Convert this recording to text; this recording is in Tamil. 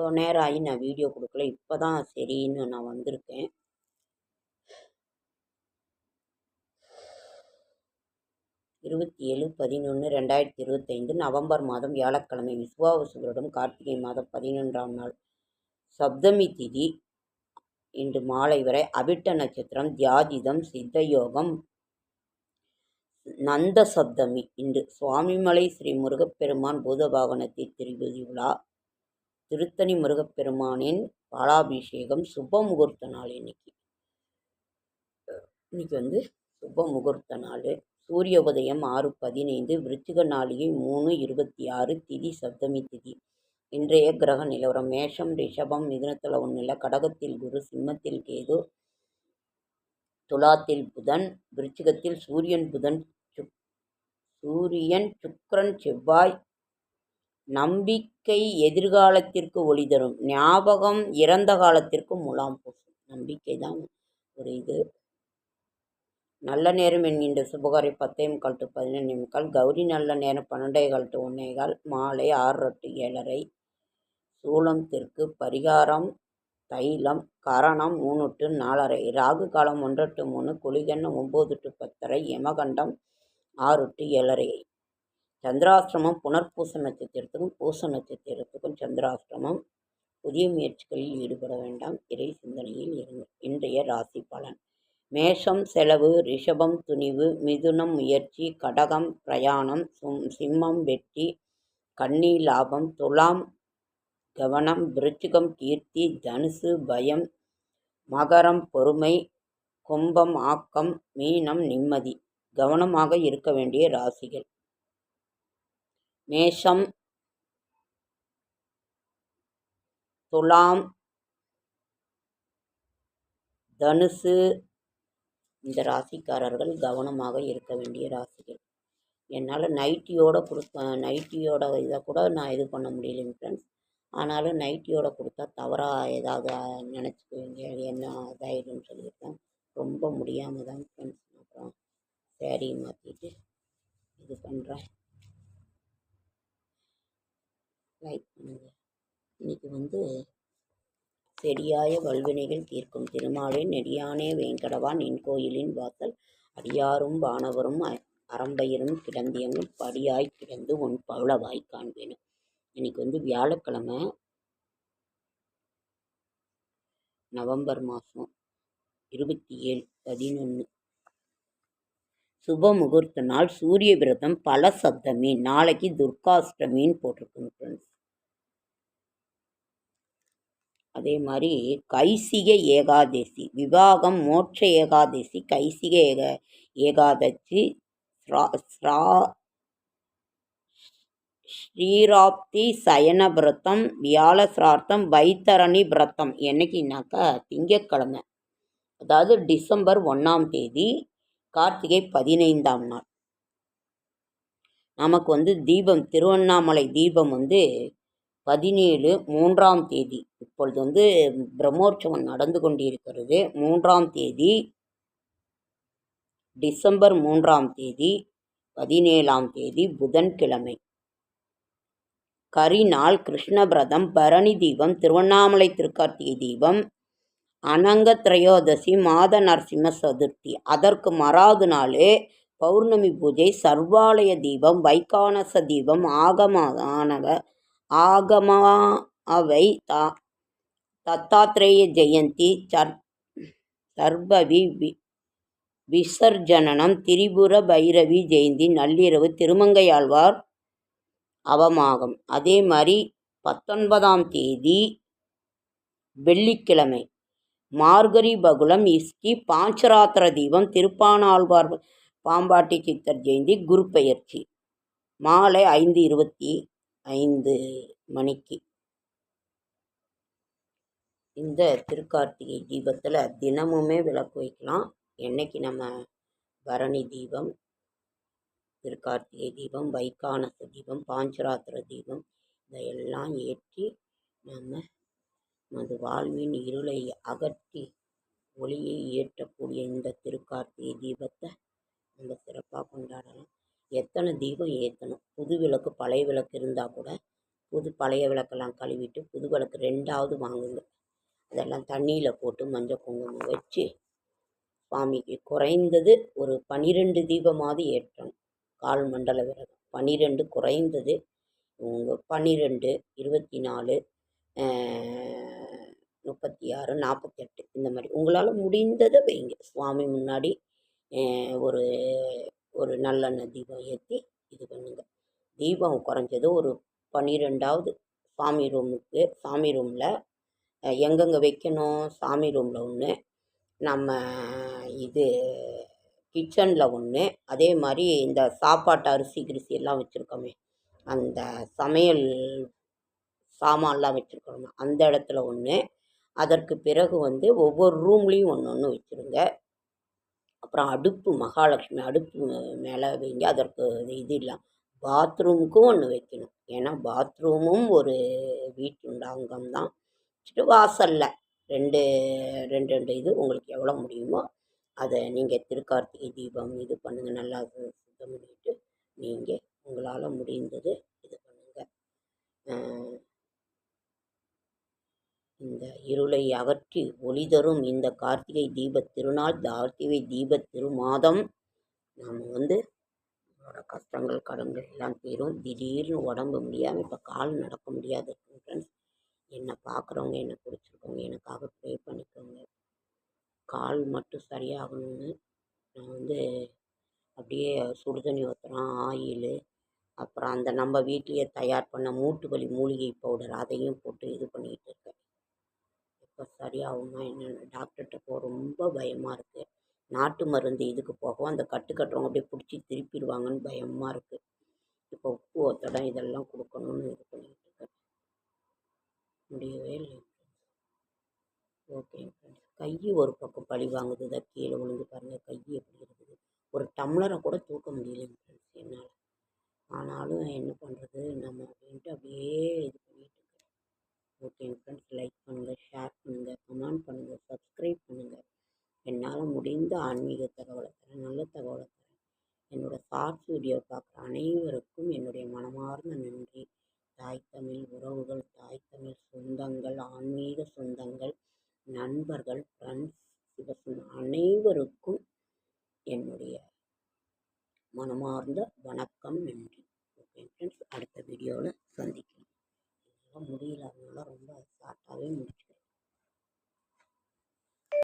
இவ்வளோ நேரம் ஆகி நான் வீடியோ கொடுக்கல. இப்போ தான் சரின்னு நான் வந்திருக்கேன். இருபத்தி 7/11/2025 நவம்பர் மாதம் வியாழக்கிழமை, விசுவாவசு வருடம் கார்த்திகை மாதம் 11ஆம் நாள், சப்தமி திதி. இன்று மாலை வரை அவிட்ட நட்சத்திரம், தியாஜிதம், சித்தயோகம், நந்த சப்தமி. இன்று சுவாமிமலை ஸ்ரீ முருகப்பெருமான் பூதவாகனத்தை திருப்பதி விழா, திருத்தணி முருகப்பெருமானின் பாலாபிஷேகம், சுப முகூர்த்த நாள். இன்னைக்கு வந்து சுப முகூர்த்த நாள். சூரிய உதயம் 6:15, விருச்சிக நாளிகை 3:26, திதி சப்தமி திதி. இன்றைய கிரக நிலவரம்: மேஷம், ரிஷபம், மிதுனத்தில் ஒன்றில், கடகத்தில் குரு, சிம்மத்தில் கேது, துலாத்தில் புதன், விருச்சிகத்தில் சூரியன் சுக்கிரன் செவ்வாய். நம்பிக்கை எதிர்காலத்திற்கு ஒளி தரும், ஞாபகம் இறந்த காலத்திற்கு முலாம் பூசும். நம்பிக்கை தான் ஒரு இது. நல்ல நேரம் என்கின்ற சுபகாரி 10:45 to 11:45, கௌரி நல்ல நேரம் 12:15 to 1:15, மாலை 6:30 to 7:30. சூலம் தெற்கு, பரிகாரம் தைலம், கரணம் 3 to 4:30, ராகு காலம் 1 to 3, குளிகண்டம் 9 to 10:30, யமகண்டம் 6 to 7:30. சந்திராஷ்டிரமம் புனர்பூச நட்சத்திரத்துக்கும் பூச நட்சத்திரத்துக்கும் சந்திராஷ்டிரமம். புதிய முயற்சிகளில் ஈடுபட வேண்டாம், இறை சிந்தனையில் இருங்க. இன்றைய ராசி பலன்: மேஷம் செலவு, ரிஷபம் துணிவு, மிதுனம் முயற்சி, கடகம் பிரயாணம், சிம்மம் வெற்றி, கன்னி லாபம், துலாம் கவனம், விருச்சிகம் கீர்த்தி, தனுசு பயம், மகரம் பொறுமை, கும்பம் ஆக்கம், மீனம் நிம்மதி. கவனமாக இருக்க வேண்டிய ராசிகள்: மேஷம், துலாம், தனுசு. இந்த ராசிக்காரர்கள் கவனமாக இருக்க வேண்டிய ராசிகள். என்னால் நைட்டியோட இதை கூட நான் இது பண்ண முடியலைங்க ஃப்ரெண்ட்ஸ். ஆனாலும் நைட்டியோட கொடுத்தா தவறாக ஏதாவது நினச்சிக்குவீங்க, என்ன இதாகிடும்னு சொல்லியிருக்கேன். ரொம்ப முடியாமல் தான் ஃப்ரெண்ட்ஸ். அப்புறம் சேரீ மாற்றிட்டு இது பண்ணுறேன். லைக் பண்ணுங்கள். இன்றைக்கி வந்து செடியாய வல்வினைகள் தீர்க்கும் திருமாலே நெடியானே வேங்கடவா, நின் கோயிலின் வாசல் அடியாரும் வானவரும் அரம்பையரும் கிடந்தியங்கும் படியாய் கிடந்து உன் பவளவாய் காண்பேனும். இன்னைக்கு வந்து வியாழக்கிழமை, நவம்பர் மாதம் 27/11. சுப முகூர்த்த நாள், சூரிய விரதம், பல சப்தமி. நாளைக்கு துர்காஷ்டமின்னு போட்டிருக்கோங்க ஃப்ரெண்ட்ஸ். அதே மாதிரி கைசிக ஏகாதசி, விவாகம், மோட்ச ஏகாதசி, கைசிக ஏகாதசி, ஸ்ரீராப்தி சயன விரதம், வியாழ சிரார்த்தம், வைத்தரணி விரதம். என்னைக்குனாக்கா திங்கட்கிழமை, அதாவது டிசம்பர் 1ஆம் தேதி, கார்த்திகை 15ஆம் நாள். நமக்கு வந்து தீபம், திருவண்ணாமலை தீபம் வந்து 17/3ஆம் தேதி. இப்பொழுது வந்து பிரம்மோற்சவம் நடந்து கொண்டிருக்கிறது. 3ஆம் தேதி, டிசம்பர் 3ஆம் தேதி, 17ஆம் தேதி புதன்கிழமை. கரிநாள், கிருஷ்ணபிரதம், பரணி தீபம், திருவண்ணாமலை திருக்கார்த்திகை தீபம், அனங்க திரையோதசி, மாத நரசிம்ம சதுர்த்தி. அதற்கு மறாவது நாள் பௌர்ணமி பூஜை, சர்வாலய தீபம், வைகானச தீபம், ஆகமாவை தத்தாத்ரேய ஜெயந்தி, சர்பவி விசர்ஜனனம், திரிபுர பைரவி ஜெயந்தி, நள்ளிரவு திருமங்கையாழ்வார் அவமாகம். அதே மாதிரி 19ஆம் தேதி வெள்ளிக்கிழமை மார்கரி பகுலம், இஸ்கி, பாஞ்சராத்திர தீபம், திருப்பானாழ்வார் பாம்பாட்டி சித்தர் ஜெயந்தி, குரு பெயர்ச்சி. மாலை 5:25 மணிக்கு. இந்த திருக்கார்த்திகை தீபத்தில் தினமுமே விளக்கு வைக்கலாம். என்னைக்கு நம்ம பரணி தீபம், திருக்கார்த்திகை தீபம், வைகானச தீபம், பாஞ்சராத்திர தீபம் இதையெல்லாம் ஏற்றி நம்ம நமது வாழ்வின் இருளை அகற்றி ஒளியை ஏற்றக்கூடிய இந்த திருக்கார்த்திகை தீபத்தை நம்ம சிறப்பாக கொண்டாடலாம். எத்தனை தீபம் ஏற்றணும்? புது விளக்கு பழைய விளக்கு இருந்தால் கூட பழைய விளக்கெல்லாம் கழுவிட்டு புது விளக்கு 2வது வாங்குங்க. அதெல்லாம் தண்ணியில் போட்டு மஞ்சள் குங்குமம் வச்சு சுவாமிக்கு குறைந்தது ஒரு 12 தீபமாவது ஏற்றணும். கால் மண்டல விரதம் 12 குறைந்தது. உங்கள் 12, 24, 36, 48 இந்த மாதிரி உங்களால் முடிந்ததை வைங்க. சுவாமி முன்னாடி ஒரு ஒரு நல்லெண்ணெய் தீபம் ஏற்றி இது பண்ணுங்க. தீபம் குறைஞ்சது ஒரு 12வது சாமி ரூமில் எங்கெங்கே வைக்கணும்? சாமி ரூமில் ஒன்று, நம்ம இது கிச்சனில் ஒன்று, அதே மாதிரி இந்த சாப்பாட்டு அரிசி கிரிசி எல்லாம் வச்சுருக்கோமே, அந்த சமையல் சாமான்லாம் வச்சுருக்கோம் அந்த இடத்துல ஒன்று. அதற்கு பிறகு ஒவ்வொரு ரூம்லேயும் ஒன்று ஒன்று வச்சுருங்க. அப்புறம் அடுப்பு மகாலட்சுமி அடுப்பு மேலே வைங்க. அதற்கு இது இல்லாமல் பாத்ரூமுக்கும் ஒன்று வைக்கணும். ஏன்னா பாத்ரூமும் ஒரு வீட்டுண்ட அங்கம் தான். வச்சுட்டு வாசலில் ரெண்டு இது உங்களுக்கு எவ்வளோ முடியுமோ அதை நீங்கள் திருக்கார்த்திகை தீபம் இது பண்ணுங்கள். நல்லா சுத்தம் பண்ணிவிட்டு நீங்கள் உங்களால் முடிந்தது இது பண்ணுங்கள். இந்த இருளை அகற்றி ஒளி தரும் இந்த கார்த்திகை தீபத் திருநாள், கார்த்திகை தீபத் திருமாதம் நாம் நம்மளோட கஷ்டங்கள் கடன்கள் எல்லாம் தீரும். திடீர்னு உடம்பு முடியாமல் இப்போ கால் நடக்க முடியாது ஃப்ரெண்ட்ஸ். என்னை பார்க்குறவங்க, என்னை பிடிச்சிருக்கவங்க எனக்காக ப்ரே பண்ணிக்கோங்க. கால் மட்டும் சரியாகணும்னு நான் அப்படியே சுடுதண்ணி ஊற்றுறேன், ஆயிலு, அப்புறம் அந்த நம்ம வீட்லேயே தயார் பண்ண மூட்டு வலி மூலிகை பவுடர் அதையும் போட்டு இது பண்ணிக்கிட்டு இருக்கேன். இப்போ சரியாகுமா என்னென்னு டாக்டர்கிட்ட போக ரொம்ப பயமாக இருக்குது. நாட்டு மருந்து இதுக்கு போகவும் அந்த கட்டுறவங்க அப்படியே பிடிச்சி திருப்பிடுவாங்கன்னு பயமாக இருக்குது. இப்போ உப்பு ஒத்தடம் இதெல்லாம் கொடுக்கணும்னு இது பண்ணிக்கிட்டு இருக்கேன். முடியவே இல்லை. ஓகே ஃப்ரெண்ட்ஸ், கை ஒரு பக்கம் பழி வாங்குது. இதை கீழே விழுந்து பாருங்கள், கை எப்படி இருக்குது. ஒரு டம்ளரை கூட தூக்க முடியலைங்க ஃப்ரெண்ட்ஸ் என்னால். ஆனாலும் என்ன பண்ணுறது நம்ம அப்படின்ட்டு அப்படியே இது பண்ணிகிட்டு இருக்கேன். ஓகேங்க ஃப்ரெண்ட்ஸ், லைக் பண்ணுங்கள், ஷேர் பண்ணுங்கள், கமெண்ட் பண்ணுங்கள், சப்ஸ்கிரைப் பண்ணுங்கள். என்னால் முடிந்த ஆன்மீக தகவலை தரேன், நல்ல தகவலை தரேன். என்னோடய ஷார்ட்ஸ் வீடியோ பார்க்குற அனைவருக்கும் என்னுடைய மனமார்ந்த நன்றி. தாய் தமிழ் உறவுகள், தாய் தமிழ் சொந்தங்கள், ஆன்மீக சொந்தங்கள், நண்பர்கள், ஃப்ரெண்ட்ஸ், சிவசன் அனைவருக்கும் என்னுடைய மனமார்ந்த வணக்கம், நன்றி. ஓகே ஃப்ரெண்ட்ஸ், அடுத்த வீடியோவில் சந்திக்கலாம். என்னால் முடியல, அதனால ரொம்ப ஷார்ட்டாகவே முடிச்சு